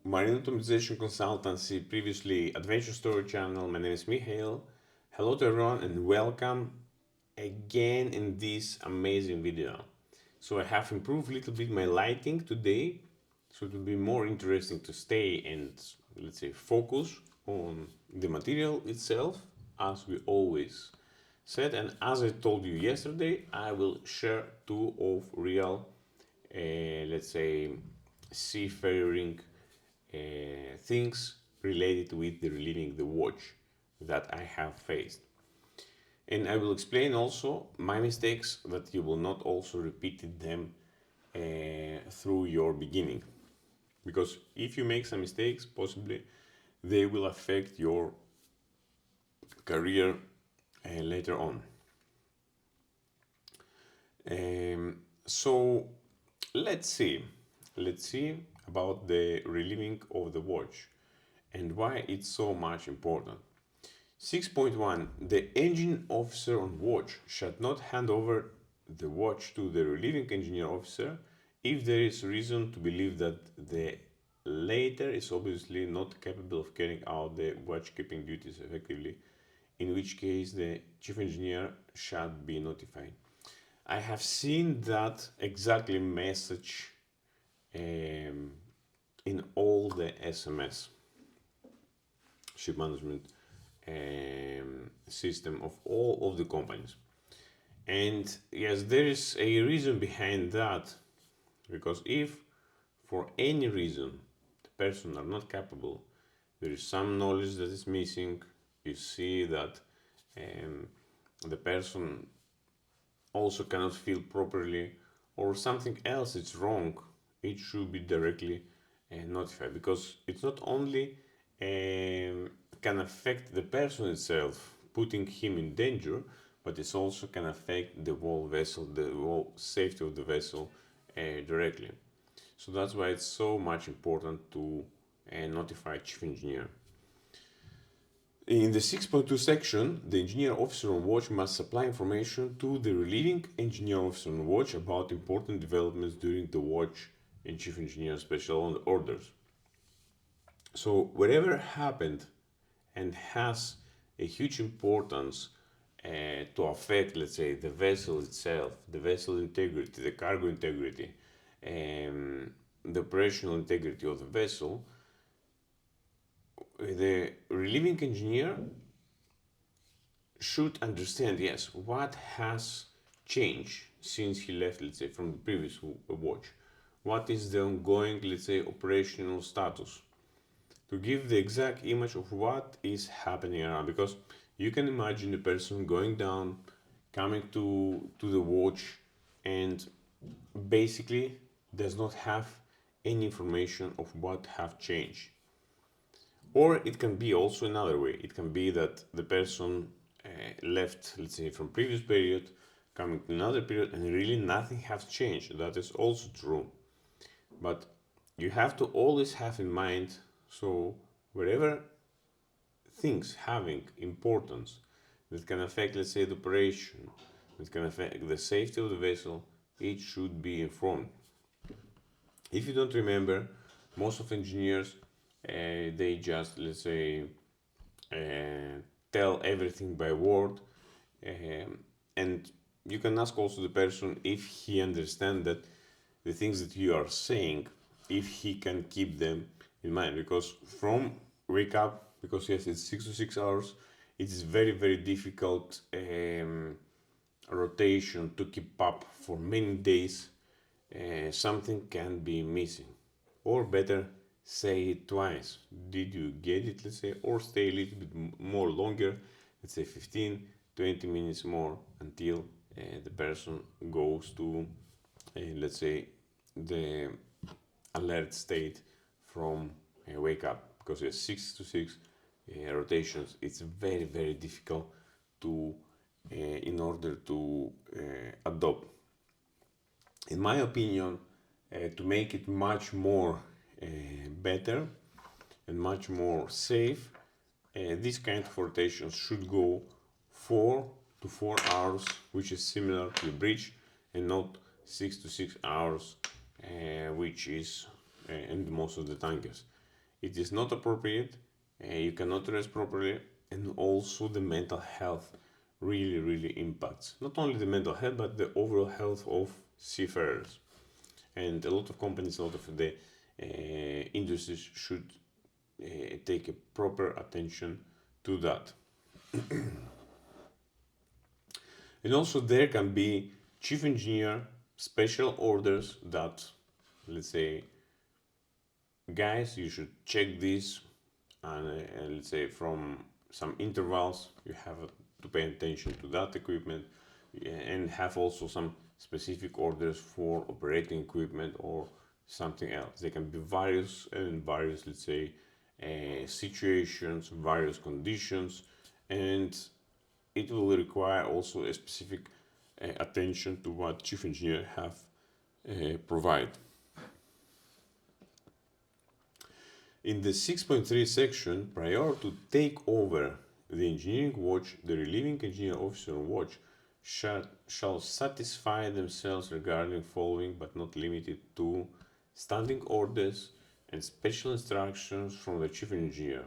Marine Optimization Consultancy, previously Adventure Story Channel. My name is Michael. Hello to everyone and welcome again in this amazing video. So I have improved a little bit my lighting today, so it will be more interesting to stay and let's say focus on the material itself as we always said. And as I told you yesterday, I will share two of real let's say seafaring things related with the relieving the watch that I have faced. And I will explain also my mistakes that you will not also repeat them through your beginning. Because if you make some mistakes, possibly they will affect your career later on. So let's see about the relieving of the watch and why it's so much important. 6.1. The engine officer on watch should not hand over the watch to the relieving engineer officer if there is reason to believe that the latter is obviously not capable of carrying out the watchkeeping duties effectively, in which case the chief engineer should be notified. I have seen that exactly message in all the SMS ship management system of all of the companies. And yes, there is a reason behind that, because if for any reason the person are not capable, there is some knowledge that is missing, you see that the person also cannot feel properly or something else is wrong, it should be directly notified, because it's not only can affect the person itself, putting him in danger, but it also can affect the whole vessel, the whole safety of the vessel directly. So that's why it's so much important to notify chief engineer. In the 6.2 section, the engineer officer on watch must supply information to the relieving engineer officer on watch about important developments during the watch and chief engineer special orders. So whatever happened and has a huge importance to affect, let's say, the vessel itself, the vessel integrity, the cargo integrity, the operational integrity of the vessel, the relieving engineer should understand, yes, what has changed since he left, let's say, from the previous watch. What is the ongoing, let's say, operational status? To give the exact image of what is happening around, because you can imagine the person going down, coming to the watch, and basically does not have any information of what have changed. Or it can be also another way. It can be that the person left, let's say, from previous period, coming to another period, and really nothing has changed. That is also true. But you have to always have in mind, so wherever things having importance that can affect, let's say, the operation, that can affect the safety of the vessel, it should be informed. If you don't remember, most of engineers they just, let's say, tell everything by word, and you can ask also the person if he understands that the things that you are saying, if he can keep them in mind, because from wake up, because yes, it's 6 to 6 hours, it is very very difficult rotation to keep up for many days. Something can be missing, or better, say it twice. Did you get it, let's say, or stay a little bit more longer, let's say 15-20 minutes more until the person goes to let's say the alert state from wake up, because there's 6 to 6 rotations. It's very very difficult to in order to adopt, in my opinion, to make it much more better and much more safe. This kind of rotations should go 4 to 4 hours, which is similar to the bridge, and not 6 to 6 hours, which is in most of the tankers. it is not appropriate, you cannot rest properly, and also the mental health really impacts not only the mental health but the overall health of seafarers. And a lot of companies, a lot of the industries should take a proper attention to that. And also there can be chief engineer special orders that, let's say, guys, you should check this, and let's say from some intervals you have to pay attention to that equipment, and have also some specific orders for operating equipment or something else. There can be various, let's say, situations, various conditions, and it will require also a specific attention to what chief engineer have provide. In the 6.3 section, prior to take over the engineering watch, the relieving engineer officer on watch shall satisfy themselves regarding following but not limited to standing orders and special instructions from the chief engineer,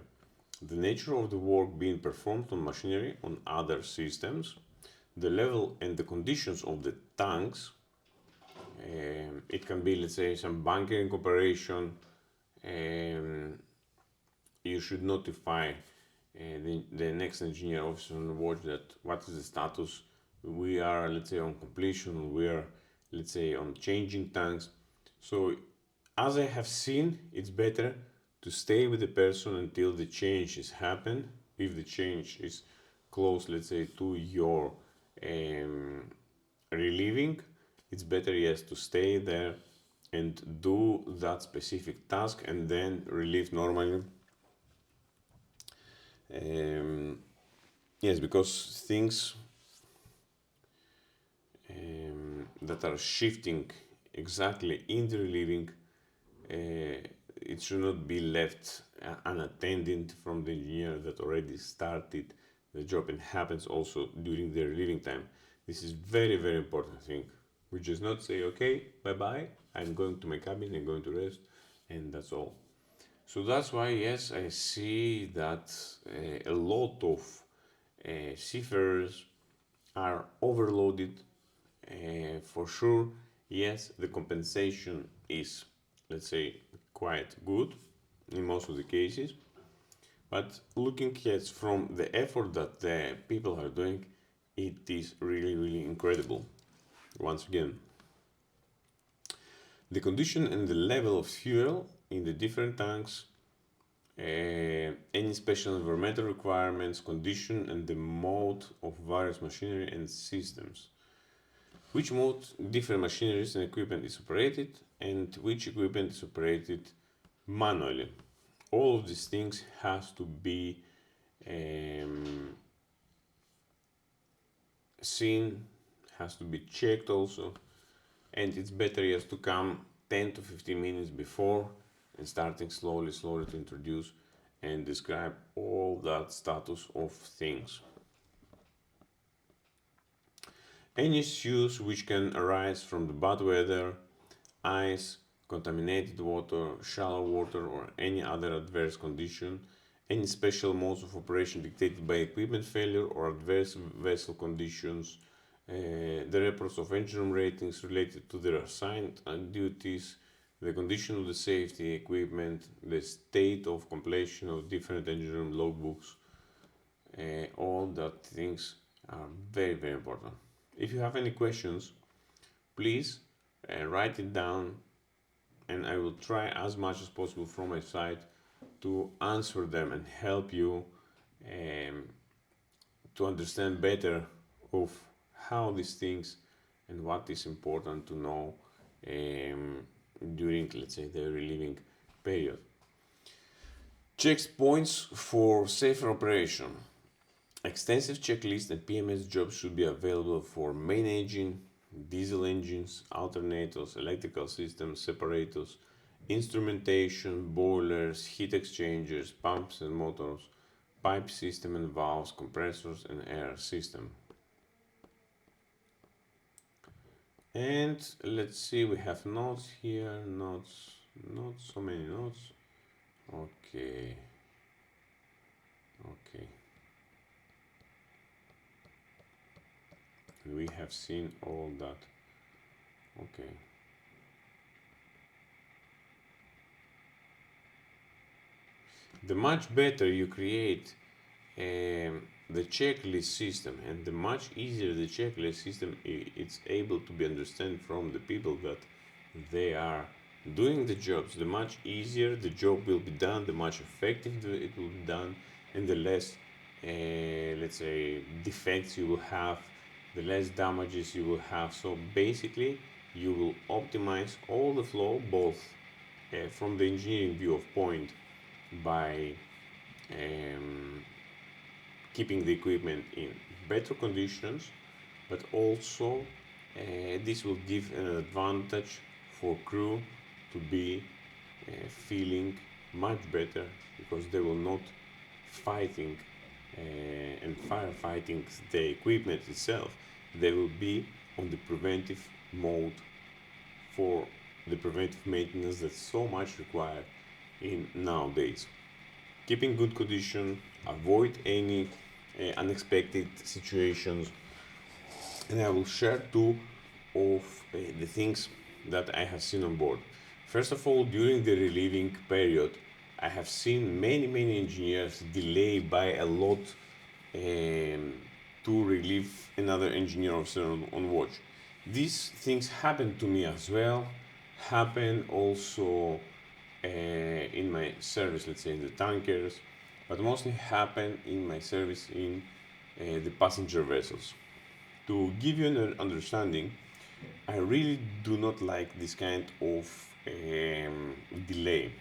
the nature of the work being performed on machinery, on other systems, the level and the conditions of the tanks. It can be, let's say, some bunkering operation. You should notify the next engineer officer on the watch that what is the status. We are, let's say, on completion, we are, let's say, on changing tanks. So as I have seen, it's better to stay with the person until the change is happened. If the change is close, let's say, to your relieving, it's better, yes, to stay there and do that specific task and then relieve normally. Yes, because things that are shifting exactly in the relieving, it should not be left unattended from the engineer that already started the job and happens also during the relieving time. This is very important thing. We just not say, okay, bye bye, I'm going to my cabin, I'm going to rest, and that's all. So that's why, yes, I see that a lot of seafarers are overloaded. For sure, yes, the compensation is, let's say, quite good in most of the cases. But looking at from the effort that the people are doing, it is really incredible. Once again, the condition and the level of fuel in the different tanks, any special environmental requirements, condition and the mode of various machinery and systems. Which mode different machineries and equipment is operated, and which equipment is operated manually. All of these things has to be seen, has to be checked also, and it's better just to come 10 to 15 minutes before and starting slowly to introduce and describe all that status of things. Any issues which can arise from the bad weather, ice, contaminated water, shallow water, or any other adverse condition, any special modes of operation dictated by equipment failure or adverse vessel conditions, the reports of engine room ratings related to their assigned duties, the condition of the safety equipment, the state of completion of different engine room logbooks, all that things are very important. If you have any questions, please write it down, and I will try as much as possible from my side to answer them and help you to understand better of how these things and what is important to know during, let's say, the relieving period. Checks points for safer operation. Extensive checklist and PMS jobs should be available for main engine, diesel engines, alternators, electrical systems, separators, instrumentation, boilers, heat exchangers, pumps and motors, pipe system and valves, compressors and air system. And let's see, we have notes here, not so many notes. Okay. Okay. We have seen all that. Okay. The much better you create the checklist system, and the much easier the checklist system it's able to be understood from the people that they are doing the jobs, the much easier the job will be done, the much effective it will be done, and the less let's say defects you will have, the less damages you will have. So basically you will optimize all the flow, both from the engineering view of point, by um, keeping the equipment in better conditions, but also this will give an advantage for crew to be feeling much better, because they will not fighting and firefighting the equipment itself. They will be on the preventive mode for the preventive maintenance that's so much required in nowadays. Keeping good condition, avoid any unexpected situations, and I will share two of the things that I have seen on board. First of all, during the relieving period, I have seen many engineers delay by a lot to relieve another engineer officer on watch. These things happen to me as well. Happen also in my service, let's say in the tankers, but mostly happen in my service in the passenger vessels. To give you an understanding, I really do not like this kind of delay,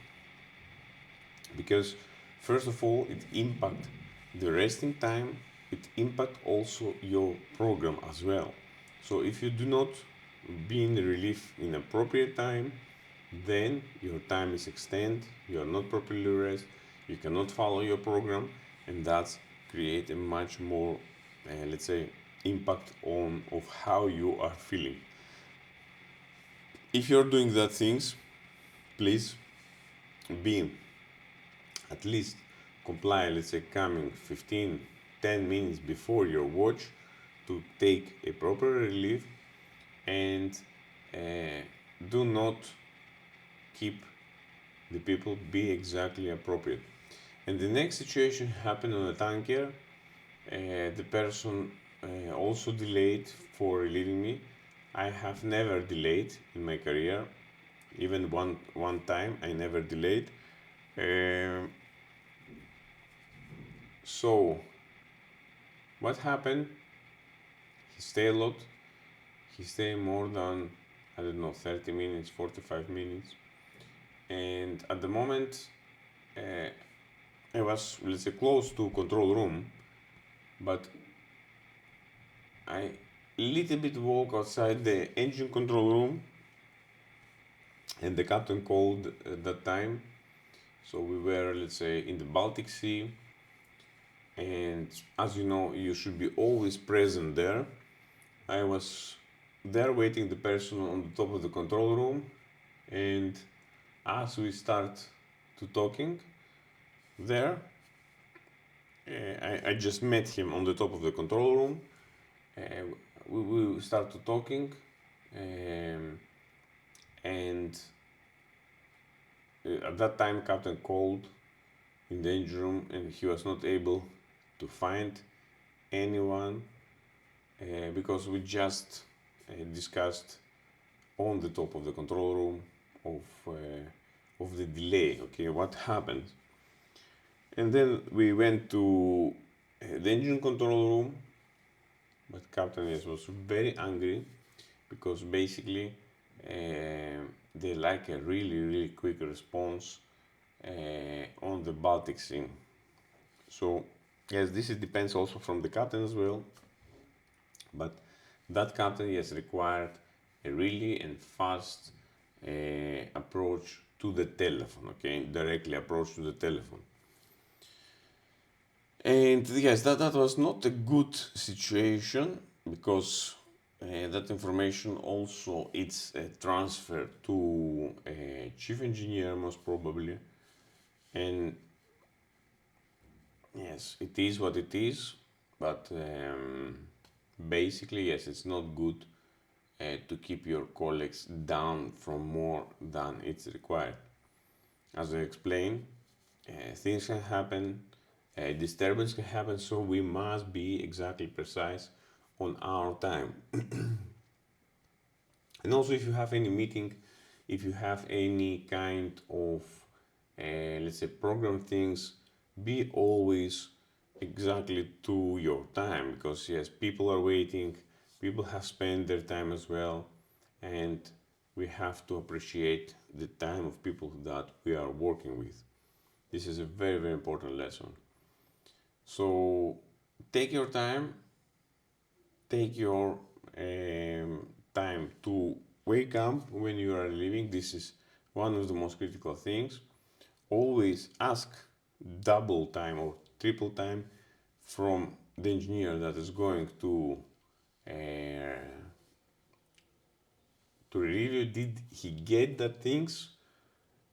because first of all it impact the resting time, it impact also your program as well. So if you do not be in the relief in appropriate time, then your time is extended, you are not properly rest, you cannot follow your program, and that's create a much more let's say impact on of how you are feeling. If you're doing that things, please be at least comply, let's say coming 15 10 minutes before your watch to take a proper relief, and uh, do not keep the people be exactly appropriate. And the next situation happened on a tanker. The person also delayed for relieving me. I have never delayed in my career, even one time I never delayed. Um so what happened? He stayed a lot. He stayed more than, I don't know, 30 minutes, 45 minutes. And at the moment, uh, I was, let's say, close to control room, but I little bit walk outside the engine control room, and the captain called at that time. So we were, let's say, in the Baltic Sea, and as you know, you should be always present there. I was there waiting the person on the top of the control room, and as we start to talking there, I just met him on the top of the control room. Uh, we start to talking, um, and at that time, captain called in the engine room, and he was not able to find anyone because we just discussed on the top of the control room of the delay. Okay, what happened? And then we went to the engine control room, but captain was very angry because basically they like a really quick response on the Baltic Sea. So yes, this depends also from the captain as well, but that captain yes required a really and fast approach to the telephone. Okay, directly approach to the telephone. And yes, that was not a good situation, because that information also it's transferred to a chief engineer most probably, And yes, it is what it is, but basically, yes, it's not good to keep your colleagues down from more than it's required. As I explained, things can happen, disturbance can happen, so we must be exactly precise on our time. And also, if you have any meeting, if you have any kind of, let's say, program things, be always exactly to your time, because yes, people are waiting, people have spent their time as well, and we have to appreciate the time of people that we are working with. This is a very, very important lesson. So take your time, take your time to wake up when you are leaving. This is one of the most critical things. Always ask double time or triple time from the engineer that is going to relieve you. Did he get that things?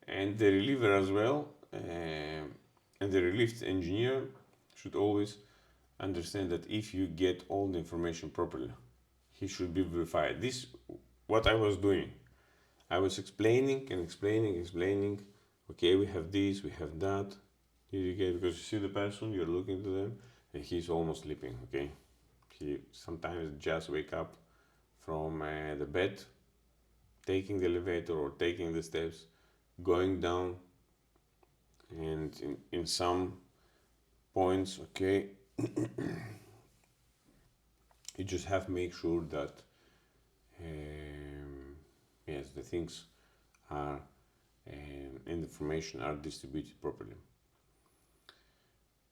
And the reliever as well, and the relieved engineer should always understand that if you get all the information properly, he should be verified. This what I was doing. I was explaining and explaining. Okay, we have this, we have that. Did you get? Because you see the person, you're looking to them, and he's almost sleeping. Okay, he sometimes just wake up from the bed, taking the elevator or taking the steps, going down, and in some points, okay, you just have to make sure that yes, the things are and information are distributed properly.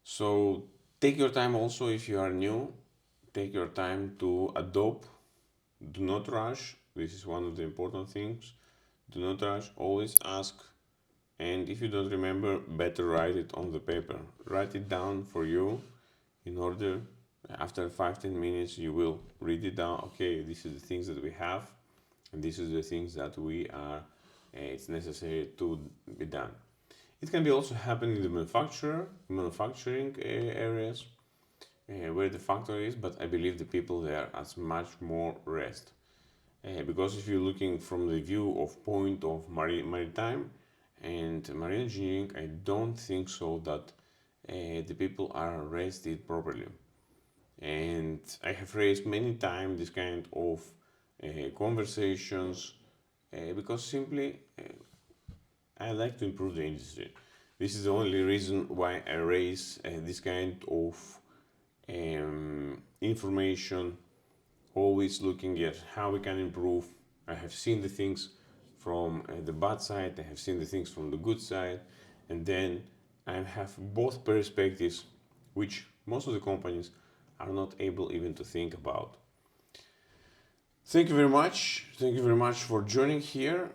So take your time also if you are new. Take your time to adopt. Do not rush. This is one of the important things. Do not rush. Always ask. And if you don't remember, better write it on the paper. Write it down for you in order after 5-10 minutes you will read it down. Okay, this is the things that we have, and this is the things that we are it's necessary to be done. It can be also happen in the manufacturing areas where the factory is, but I believe the people there has much more rest. Because if you're looking from the view of point of maritime and marine engineering, I don't think so that the people are rested properly. And I have raised many times this kind of conversations because simply I like to improve the industry. This is the only reason why I raise this kind of information, always looking at how we can improve. I have seen the things from the bad side, I have seen the things from the good side, and then I have both perspectives, which most of the companies are not able even to think about. Thank you very much. Thank you very much for joining here.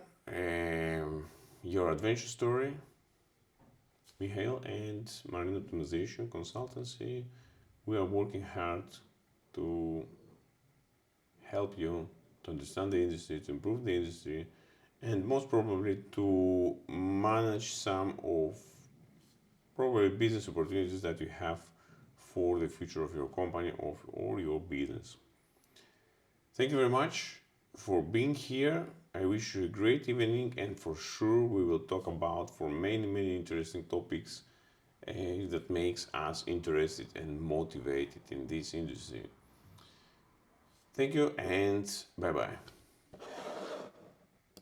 Your adventure story, Mihail, and Marine Optimization Consultancy. We are working hard to help you to understand the industry, to improve the industry, and most probably to manage some of probably business opportunities that you have for the future of your company or your business. Thank you very much for being here. I wish you a great evening, and for sure we will talk about for many interesting topics that makes us interested and motivated in this industry. Thank you and bye bye.